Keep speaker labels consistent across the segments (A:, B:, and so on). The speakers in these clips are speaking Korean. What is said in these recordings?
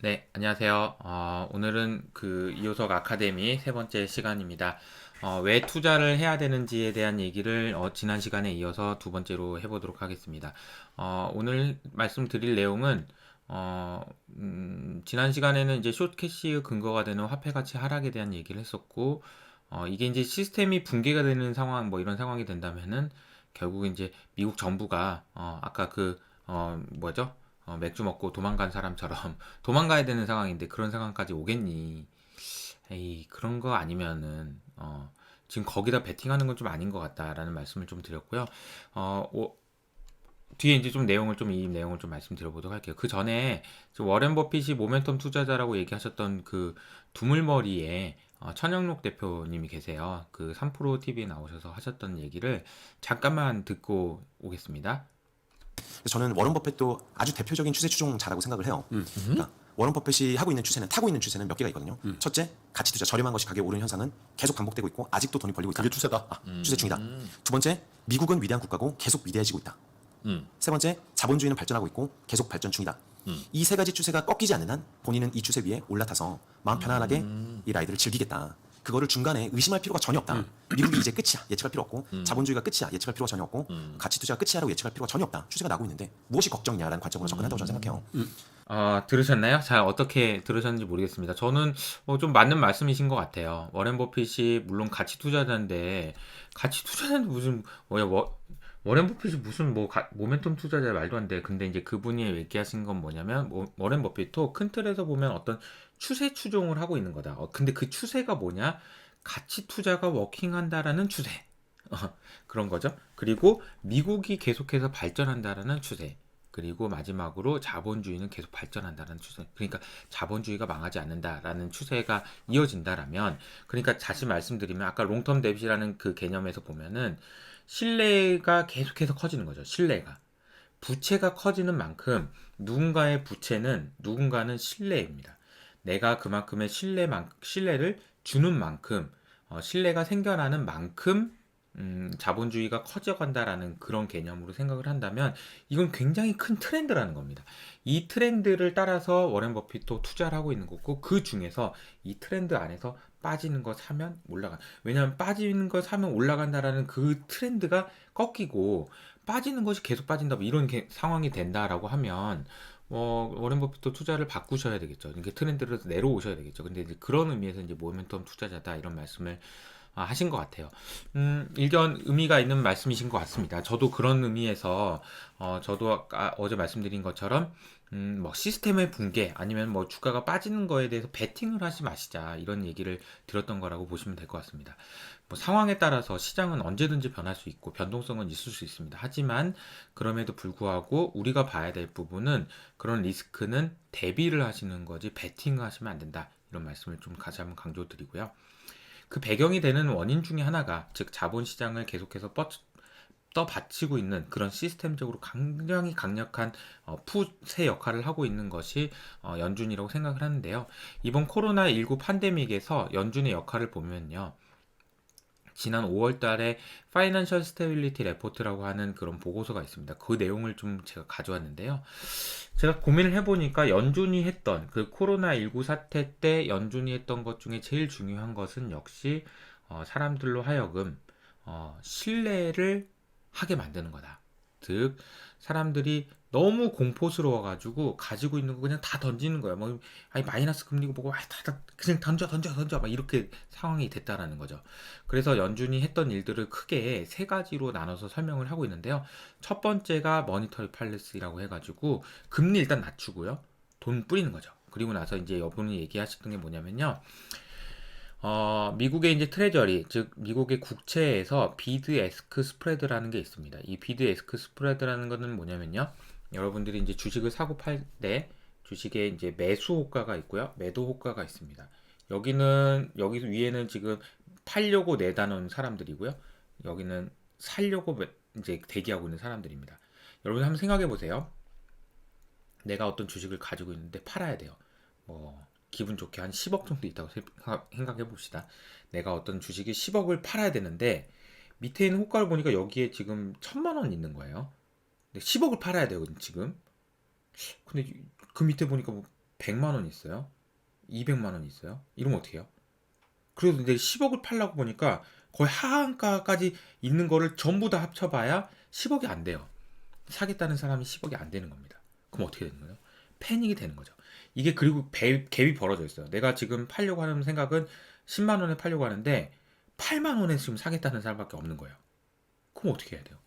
A: 네, 안녕하세요. 오늘은 이호석 아카데미 세 번째 시간입니다. 왜 투자를 해야 되는지에 대한 얘기를 지난 시간에 이어서 두 번째로 해보도록 하겠습니다. 오늘 말씀드릴 내용은 지난 시간에는 이제 숏캐시의 근거가 되는 화폐 가치 하락에 대한 얘기를 했었고, 이게 이제 시스템이 붕괴가 되는 상황, 뭐 이런 상황이 된다면은 결국 이제 미국 정부가 아까 뭐죠? 맥주 먹고 도망간 사람처럼 도망가야 되는 상황인데 그런 상황까지 오겠니? 에이, 그런 거 아니면은 지금 거기다 베팅하는 건 좀 아닌 것 같다라는 말씀을 좀 드렸고요. 어, 오- 뒤에 이제 좀 이 내용을 좀 말씀드려보도록 할게요. 그 전에 워렌 버핏이 모멘텀 투자자라고 얘기하셨던 그 두물머리에 천영록 대표님이 계세요. 그 3프로 TV에 나오셔서 하셨던 얘기를 잠깐만 듣고 오겠습니다.
B: 저는 워런 버핏도 아주 대표적인 추세 추종자라고 생각을 해요. 그러니까 워런 버핏이 타고 있는 추세는 몇 개가 있거든요. 첫째, 가치 투자 저렴한 것이 가격이 오르는 현상은 계속 반복되고 있고 아직도 돈이 벌리고 있다.
C: 그게 추세다.
B: 추세 중이다. 두 번째, 미국은 위대한 국가고 계속 위대해지고 있다. 세 번째, 자본주의는 발전하고 있고 계속 발전 중이다. 이 세 가지 추세가 꺾이지 않는 한 본인은 이 추세 위에 올라타서 마음 편안하게 이 라이드를 즐기겠다. 그거를 중간에 의심할 필요가 전혀 없다. 미국이 이제 끝이야. 예측할 필요 없고 자본주의가 끝이야. 예측할 필요가 전혀 없고 가치 투자가 끝이야라고 예측할 필요가 전혀 없다. 추세가 나고 있는데 무엇이 걱정이냐라는 관점으로 접근한다고 저는 생각해요.
A: 들으셨나요? 잘 어떻게 들으셨는지 모르겠습니다. 저는 좀 맞는 말씀이신 것 같아요. 워렌 버핏이 물론 가치 투자자인데 무슨 워렌 버핏이 무슨 모멘텀 투자자 말도 안 돼. 근데 이제 그분이 얘기하신 건 뭐냐면 워렌 버핏도 큰 틀에서 보면 어떤 추세 추종을 하고 있는 거다. 근데 그 추세가 뭐냐? 가치 투자가 워킹한다라는 추세. 어, 그런 거죠. 그리고 미국이 계속해서 발전한다라는 추세. 그리고 마지막으로 자본주의는 계속 발전한다는 추세. 그러니까 자본주의가 망하지 않는다라는 추세가 이어진다라면, 그러니까 다시 말씀드리면 아까 롱텀 뎁이라는 그 개념에서 보면은 신뢰가 계속해서 커지는 거죠. 신뢰가. 부채가 커지는 만큼 누군가는 신뢰입니다. 내가 그만큼의 신뢰를 주는 만큼 신뢰가 생겨나는 만큼 자본주의가 커져간다라는 그런 개념으로 생각을 한다면 이건 굉장히 큰 트렌드라는 겁니다. 이 트렌드를 따라서 워렌 버핏도 투자를 하고 있는 거고 그 중에서 이 트렌드 안에서 빠지는 거 사면 올라가. 왜냐하면 빠지는 거 사면 올라간다라는 그 트렌드가 꺾이고 빠지는 것이 계속 빠진다 뭐 이런 상황이 된다라고 하면 워렌 버핏도 투자를 바꾸셔야 되겠죠. 이게 트렌드를 내려오셔야 되겠죠. 근데 이제 그런 의미에서 이제 모멘텀 투자자다 이런 말씀을 하신 것 같아요. 일견 의미가 있는 말씀이신 것 같습니다. 저도 그런 의미에서 저도 아까 어제 말씀드린 것처럼 뭐 시스템의 붕괴 아니면 뭐 주가가 빠지는 거에 대해서 베팅을 하지 마시자 이런 얘기를 드렸던 거라고 보시면 될 것 같습니다. 뭐 상황에 따라서 시장은 언제든지 변할 수 있고 변동성은 있을 수 있습니다. 하지만 그럼에도 불구하고 우리가 봐야 될 부분은 그런 리스크는 대비를 하시는 거지 베팅을 하시면 안 된다. 이런 말씀을 좀 다시 한번 강조드리고요. 그 배경이 되는 원인 중에 하나가 즉 자본시장을 계속해서 떠받치고 있는 그런 시스템적으로 굉장히 강력한 푸세 역할을 하고 있는 것이 연준이라고 생각을 하는데요. 이번 코로나19 팬데믹에서 연준의 역할을 보면요. 지난 5월 달에 파이낸셜 스테빌리티 레포트라고 하는 그런 보고서가 있습니다. 그 내용을 좀 제가 가져왔는데요. 제가 고민을 해보니까 연준이 했던 그 코로나19 사태 때 연준이 했던 것 중에 제일 중요한 것은 역시 사람들로 하여금 신뢰를 하게 만드는 거다. 즉 사람들이 너무 공포스러워가지고 가지고 있는 거 그냥 다 던지는 거야. 뭐 아니 마이너스 금리고 뭐고 다 그냥 던져 막 이렇게 상황이 됐다라는 거죠. 그래서 연준이 했던 일들을 크게 세 가지로 나눠서 설명을 하고 있는데요. 첫 번째가 머니터리 팔리시라고 해가지고 금리 일단 낮추고요. 돈 뿌리는 거죠. 그리고 나서 이제 여분이 얘기하셨던 게 뭐냐면요. 미국의 이제 트레저리, 즉 미국의 국채에서 비드 에스크 스프레드라는 게 있습니다. 이 비드 에스크 스프레드라는 거는 뭐냐면요. 여러분들이 이제 주식을 사고 팔 때 주식에 이제 매수 호가가 있고요. 매도 호가가 있습니다. 여기 위에는 지금 팔려고 내다 놓은 사람들이고요. 여기는 살려고 이제 대기하고 있는 사람들입니다. 여러분 한번 생각해 보세요. 내가 어떤 주식을 가지고 있는데 팔아야 돼요. 뭐 기분 좋게 한 10억 정도 있다고 생각해 봅시다. 내가 어떤 주식이 10억을 팔아야 되는데 밑에 있는 호가를 보니까 여기에 지금 1000만 원 있는 거예요. 근데 10억을 팔아야 되거든, 지금. 근데 그 밑에 보니까 뭐 100만 원 있어요. 200만 원 있어요. 이러면 어떻게 해요? 그래도 이제 10억을 팔라고 보니까 거의 하한가까지 있는 거를 전부 다 합쳐봐야 10억이 안 돼요. 사겠다는 사람이 10억이 안 되는 겁니다. 그럼 어떻게 되는 거예요? 패닉이 되는 거죠. 이게 그리고 갭이 벌어져 있어요. 내가 지금 팔려고 하는 생각은 10만 원에 팔려고 하는데 8만 원에 지금 사겠다는 사람밖에 없는 거예요. 그럼 어떻게 해야 돼요?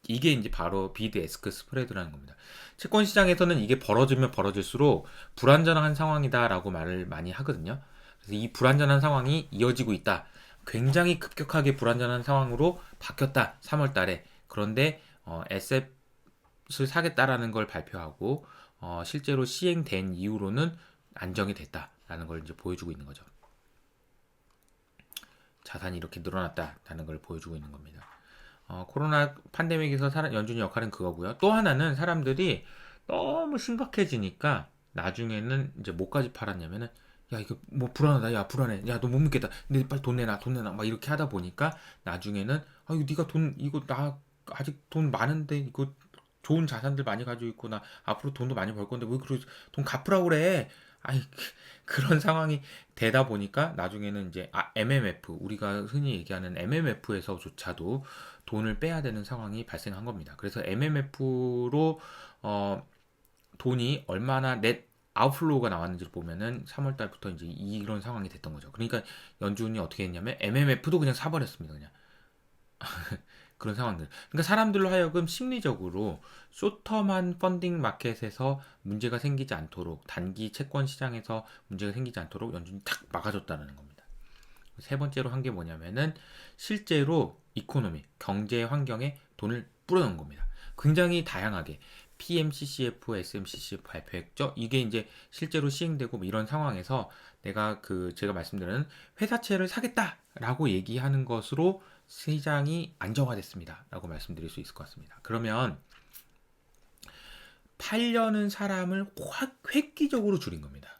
A: 이게 이제 바로 비드 에스크 스프레드라는 겁니다. 채권 시장에서는 이게 벌어지면 벌어질수록 불안전한 상황이다라고 말을 많이 하거든요. 그래서 이 불안전한 상황이 이어지고 있다. 굉장히 급격하게 불안전한 상황으로 바뀌었다. 3월 달에. 그런데 에셋을 사겠다라는 걸 발표하고 실제로 시행된 이후로는 안정이 됐다라는 걸 이제 보여주고 있는 거죠. 자산이 이렇게 늘어났다라는 걸 보여주고 있는 겁니다. 코로나 팬데믹에서 연준이 역할은 그거고요. 또 하나는 사람들이 너무 심각해지니까 나중에는 이제 뭐까지 팔았냐면은 야 이거 뭐 불안하다, 야 불안해, 야 너 못 믿겠다, 근데 빨리 돈 내놔, 돈 내놔 막 이렇게 하다 보니까 나중에는 아 이거 네가 돈 이거 나 아직 돈 많은데 이거 좋은 자산들 많이 가지고 있고 나 앞으로 돈도 많이 벌 건데 왜 그러 돈 갚으라고 그래. 아이 그런 상황이 되다 보니까 나중에는 이제 MMF 우리가 흔히 얘기하는 MMF에서조차도 돈을 빼야 되는 상황이 발생한 겁니다. 그래서 MMF로 돈이 얼마나 넷 아웃플로우가 나왔는지를 보면은 3월 달부터 이제 이런 상황이 됐던 거죠. 그러니까 연준이 어떻게 했냐면 MMF도 그냥 사버렸습니다. 그냥 그런 상황들. 그러니까 사람들로 하여금 심리적으로 쇼터만 펀딩 마켓에서 문제가 생기지 않도록 단기 채권 시장에서 문제가 생기지 않도록 연준이 탁 막아줬다는 겁니다. 세 번째로 한 게 뭐냐면은 실제로 이코노미 경제 환경에 돈을 뿌려놓은 겁니다. 굉장히 다양하게 PMCCF, SMCCF 발표했죠. 이게 이제 실제로 시행되고 뭐 이런 상황에서 내가 제가 말씀드리는 회사채를 사겠다라고 얘기하는 것으로 시장이 안정화됐습니다. 라고 말씀드릴 수 있을 것 같습니다. 그러면 팔려는 사람을 확 획기적으로 줄인 겁니다.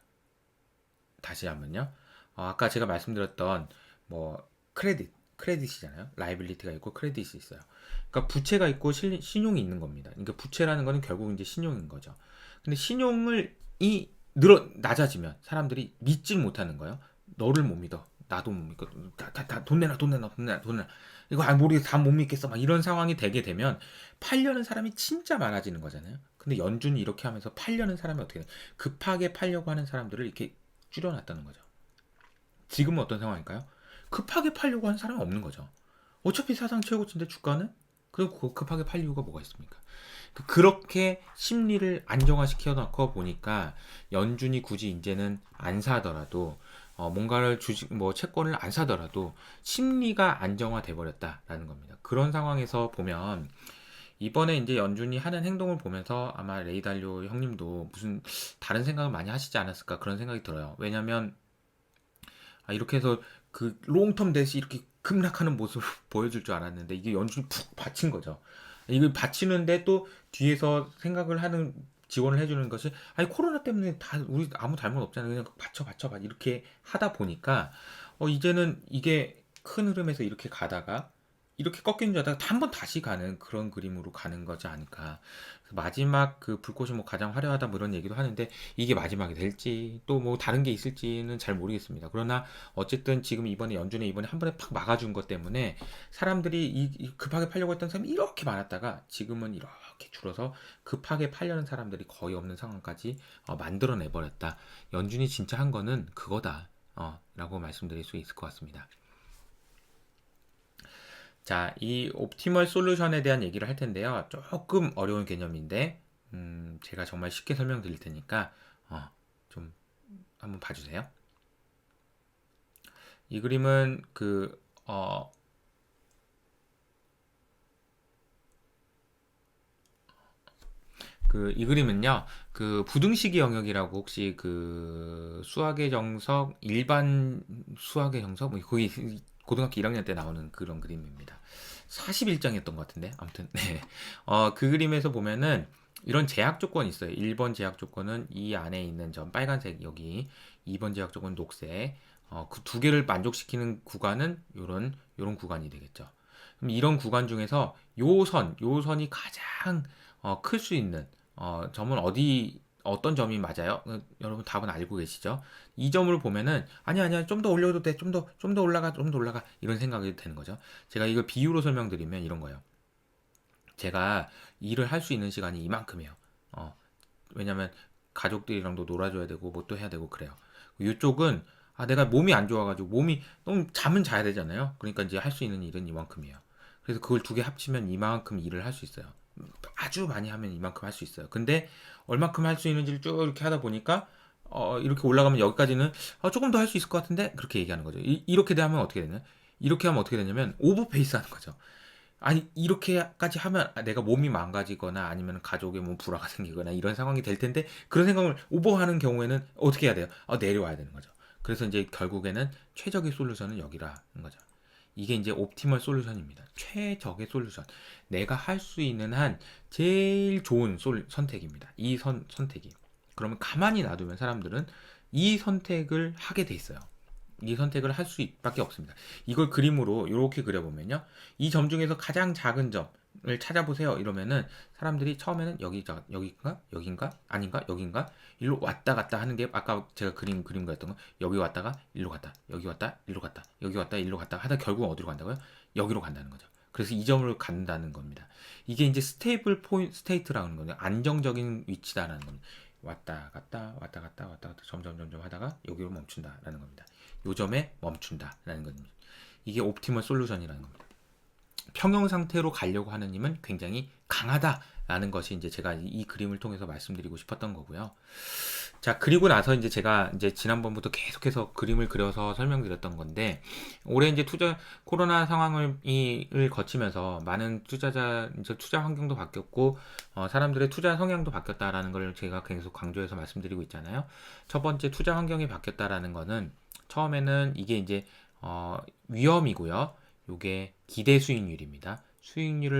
A: 다시 한번요. 아까 제가 말씀드렸던 뭐 크레딧이잖아요. 라이빌리티가 있고 크레딧이 있어요. 그러니까 부채가 있고 신용이 있는 겁니다. 그러니까 부채라는 거는 결국 이제 신용인 거죠. 근데 신용을 낮아지면 사람들이 믿질 못하는 거예요. 너를 못 믿어. 나도 못 믿고 돈 내놔 돈 내놔 돈 내놔 돈 내놔 이거 모르겠어 다 못 믿겠어 막 이런 상황이 되게 되면 팔려는 사람이 진짜 많아지는 거잖아요. 근데 연준이 이렇게 하면서 팔려는 사람이 어떻게 돼? 급하게 팔려고 하는 사람들을 이렇게 줄여놨다는 거죠. 지금은 어떤 상황일까요? 급하게 팔려고 하는 사람이 없는 거죠. 어차피 사상 최고치인데 주가는 그리고 급하게 팔 이유가 뭐가 있습니까? 그렇게 심리를 안정화시켜 놓고 보니까 연준이 굳이 이제는 안 사더라도 뭔가를 채권을 안 사더라도 심리가 안정화돼 버렸다라는 겁니다. 그런 상황에서 보면 이번에 이제 연준이 하는 행동을 보면서 아마 레이달료 형님도 무슨 다른 생각을 많이 하시지 않았을까 그런 생각이 들어요. 왜냐면 이렇게 해서 그 롱텀 댓이 이렇게 급락하는 모습을 보여줄 줄 알았는데 이게 연준이 푹 받친 거죠. 이걸 받치는데 또 뒤에서 생각을 하는 지원을 해주는 것이 아니 코로나 때문에 다 우리 아무 잘못 없잖아요. 그냥 받쳐 이렇게 하다 보니까 이제는 이게 큰 흐름에서 이렇게 가다가 이렇게 꺾이는 줄 알다가 한 번 다시 가는 그런 그림으로 가는 거지 않을까. 마지막 그 불꽃이 뭐 가장 화려하다 뭐 이런 얘기도 하는데 이게 마지막이 될지 또 뭐 다른 게 있을지는 잘 모르겠습니다. 그러나 어쨌든 지금 이번에 연준에 이번에 한 번에 팍 막아준 것 때문에 사람들이 급하게 팔려고 했던 사람이 이렇게 많았다가 지금은 이렇게 줄어서 급하게 팔려는 사람들이 거의 없는 상황까지 만들어내 버렸다. 연준이 진짜 한 거는 그거다. 라고 말씀드릴 수 있을 것 같습니다. 자, 이 옵티멀 솔루션에 대한 얘기를 할 텐데요. 조금 어려운 개념인데, 제가 정말 쉽게 설명드릴 테니까, 좀 한번 봐주세요. 이 그림은 이 그림은요, 부등식의 영역이라고 혹시 수학의 정석, 일반 수학의 정석, 뭐, 거기 고등학교 1학년 때 나오는 그런 그림입니다. 41장이었던 것 같은데, 아무튼, 네. 그 그림에서 보면은, 이런 제약 조건이 있어요. 1번 제약 조건은 이 안에 있는 점, 빨간색, 여기. 2번 제약 조건은 녹색. 그 두 개를 만족시키는 구간은 요런 구간이 되겠죠. 그럼 이런 구간 중에서 요 선이 가장 클 수 있는 점은 어떤 점이 맞아요? 여러분 답은 알고 계시죠? 이 점을 보면은 아니야 좀 더 올려도 돼. 좀 더 올라가 이런 생각이 되는 거죠. 제가 이걸 비유로 설명드리면 이런 거예요. 제가 일을 할 수 있는 시간이 이만큼이에요. 왜냐면 가족들이랑도 놀아줘야 되고 뭐 또 해야 되고 그래요. 이쪽은 내가 몸이 안 좋아가지고 몸이 너무 잠은 자야 되잖아요. 그러니까 이제 할 수 있는 일은 이만큼이에요. 그래서 그걸 두 개 합치면 이만큼 일을 할 수 있어요. 아주 많이 하면 이만큼 할 수 있어요. 근데 얼마큼 할 수 있는지를 쭉 이렇게 하다 보니까 이렇게 올라가면 여기까지는 조금 더 할 수 있을 것 같은데 그렇게 얘기하는 거죠. 이렇게 하면 어떻게 되냐? 이렇게 하면 어떻게 되냐면 오버페이스 하는 거죠. 아니 이렇게까지 하면 내가 몸이 망가지거나 아니면 가족에 뭐 불화가 생기거나 이런 상황이 될 텐데 그런 생각을 오버하는 경우에는 어떻게 해야 돼요? 내려와야 되는 거죠. 그래서 이제 결국에는 최적의 솔루션은 여기라는 거죠. 이게 이제 옵티멀 솔루션입니다. 최적의 솔루션. 내가 할 수 있는 한 제일 좋은 선택입니다. 이 선택이. 그러면 가만히 놔두면 사람들은 이 선택을 하게 돼 있어요. 이 선택을 할 수밖에 없습니다. 이걸 그림으로 이렇게 그려보면요. 이 점 중에서 가장 작은 점을 찾아보세요. 이러면은 사람들이 처음에는 여긴가 아닌가 여긴가 일로 왔다 갔다 하는 게 아까 제가 그림 그렸던 거 여기 왔다가 일로 갔다 여기 왔다 일로 갔다 여기 왔다 일로 갔다 하다 결국 어디로 간다고요? 여기로 간다는 거죠. 그래서 이 점을 간다는 겁니다. 이게 이제 스테이블 스테이트라는 거예요. 안정적인 위치다라는 겁니다. 왔다 갔다 점점 하다가 여기로 멈춘다라는 겁니다. 요점에 멈춘다라는 겁니다. 이게 옵티멀 솔루션이라는 겁니다. 평형 상태로 가려고 하는 힘은 굉장히 강하다라는 것이 이제 제가 이 그림을 통해서 말씀드리고 싶었던 거고요. 자, 그리고 나서 이제 제가 이제 지난번부터 계속해서 그림을 그려서 설명드렸던 건데, 올해 이제 코로나 상황을 거치면서 많은 이제 투자 환경도 바뀌었고, 사람들의 투자 성향도 바뀌었다라는 걸 제가 계속 강조해서 말씀드리고 있잖아요. 첫 번째 투자 환경이 바뀌었다라는 거는 처음에는 이게 이제 위험이고요. 요게 기대 수익률입니다.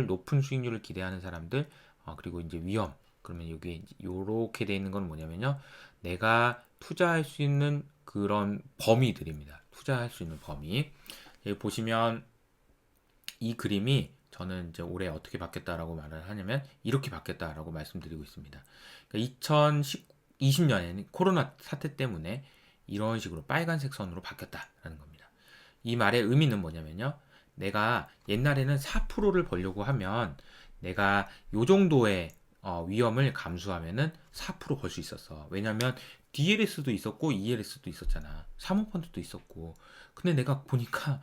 A: 높은 수익률을 기대하는 사람들, 그리고 이제 위험. 그러면 여기 요렇게 돼 있는 건 뭐냐면요. 내가 투자할 수 있는 그런 범위들입니다. 투자할 수 있는 범위. 여기 보시면 이 그림이 저는 이제 올해 어떻게 바뀌었다라고 말을 하냐면 이렇게 바뀌었다라고 말씀드리고 있습니다. 그러니까 2020년에는 코로나 사태 때문에 이런 식으로 빨간색 선으로 바뀌었다라는 겁니다. 이 말의 의미는 뭐냐면요. 내가 옛날에는 4%를 벌려고 하면 내가 요 정도의 위험을 감수하면은 4% 벌 수 있었어. 왜냐면 DLS도 있었고 ELS도 있었잖아. 사모펀드도 있었고. 근데 내가 보니까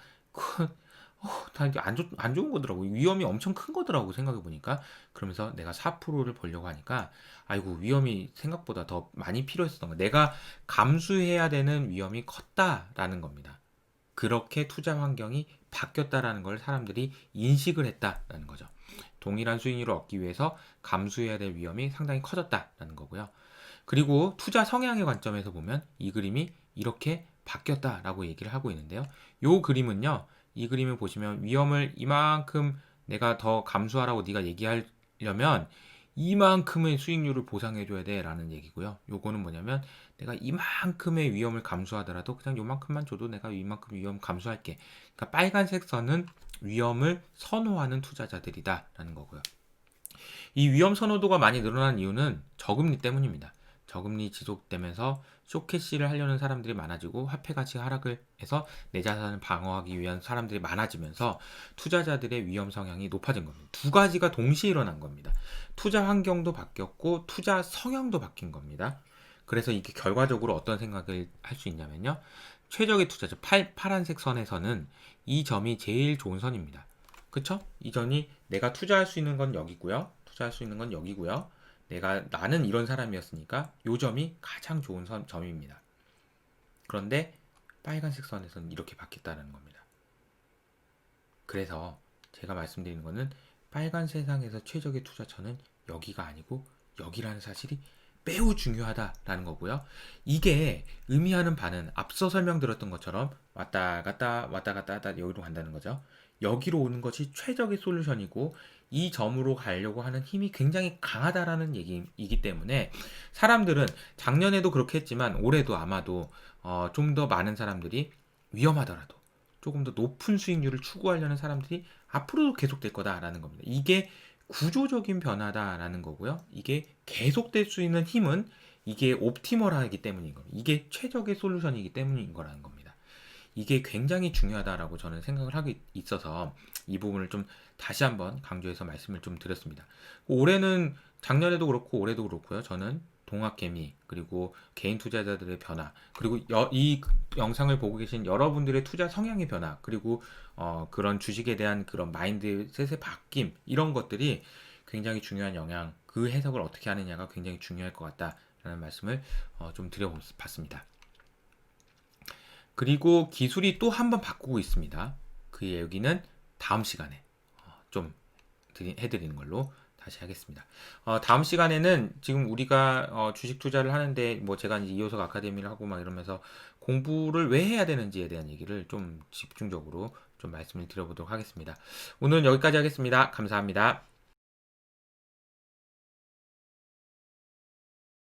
A: 다 이게 안 좋은 거더라고. 위험이 엄청 큰 거더라고 생각해 보니까. 그러면서 내가 4%를 벌려고 하니까 아이고 위험이 생각보다 더 많이 필요했었던 거. 내가 감수해야 되는 위험이 컸다라는 겁니다. 그렇게 투자 환경이 바뀌었다라는 걸 사람들이 인식을 했다라는 거죠. 동일한 수익률을 얻기 위해서 감수해야 될 위험이 상당히 커졌다라는 거고요. 그리고 투자 성향의 관점에서 보면 이 그림이 이렇게 바뀌었다라고 얘기를 하고 있는데요. 이 그림은요. 이 그림을 보시면 위험을 이만큼 내가 더 감수하라고 네가 얘기하려면 이만큼의 수익률을 보상해줘야 돼 라는 얘기고요. 요거는 뭐냐면 내가 이만큼의 위험을 감수하더라도 그냥 요만큼만 줘도 내가 이만큼 위험 감수할게. 그러니까 빨간색 선은 위험을 선호하는 투자자들이다 라는 거고요. 이 위험 선호도가 많이 늘어난 이유는 저금리 때문입니다. 저금리 지속되면서 쇼캐시를 하려는 사람들이 많아지고 화폐 가치가 하락을 해서 내 자산을 방어하기 위한 사람들이 많아지면서 투자자들의 위험 성향이 높아진 겁니다. 두 가지가 동시에 일어난 겁니다. 투자 환경도 바뀌었고 투자 성향도 바뀐 겁니다. 그래서 이게 결과적으로 어떤 생각을 할 수 있냐면요. 최적의 투자자 파란색 선에서는 이 점이 제일 좋은 선입니다. 그쵸? 이 점이 내가 투자할 수 있는 건 여기고요. 투자할 수 있는 건 여기고요. 나는 이런 사람이었으니까 요 점이 가장 좋은 점입니다. 그런데 빨간색 선에서는 이렇게 바뀌었다는 겁니다. 그래서 제가 말씀드리는 거는 빨간 세상에서 최적의 투자처는 여기가 아니고 여기라는 사실이 매우 중요하다라는 거고요. 이게 의미하는 바는 앞서 설명드렸던 것처럼 왔다 갔다 여기로 간다는 거죠. 여기로 오는 것이 최적의 솔루션이고 이 점으로 가려고 하는 힘이 굉장히 강하다라는 얘기이기 때문에 사람들은 작년에도 그렇게 했지만 올해도 아마도 좀 더 많은 사람들이 위험하더라도 조금 더 높은 수익률을 추구하려는 사람들이 앞으로도 계속될 거다라는 겁니다. 이게 구조적인 변화다라는 거고요. 이게 계속될 수 있는 힘은 이게 옵티멀하기 때문인 겁니다. 이게 최적의 솔루션이기 때문인 거라는 겁니다. 이게 굉장히 중요하다라고 저는 생각을 하고 있어서 이 부분을 좀 다시 한번 강조해서 말씀을 좀 드렸습니다. 올해는 작년에도 그렇고 올해도 그렇고요. 저는 동학개미 그리고 개인 투자자들의 변화 그리고 이 영상을 보고 계신 여러분들의 투자 성향의 변화 그리고 그런 주식에 대한 그런 마인드셋의 바뀜 이런 것들이 굉장히 중요한 영향 그 해석을 어떻게 하느냐가 굉장히 중요할 것 같다라는 말씀을 좀 드려봤습니다. 그리고 기술이 또 한 번 바꾸고 있습니다. 그 얘기는 다음 시간에 좀 해드리는 걸로 다시 하겠습니다. 다음 시간에는 지금 우리가 주식 투자를 하는데 뭐 제가 이제 이호석 아카데미를 하고 막 이러면서 공부를 왜 해야 되는지에 대한 얘기를 좀 집중적으로 좀 말씀을 드려보도록 하겠습니다. 오늘은 여기까지 하겠습니다. 감사합니다.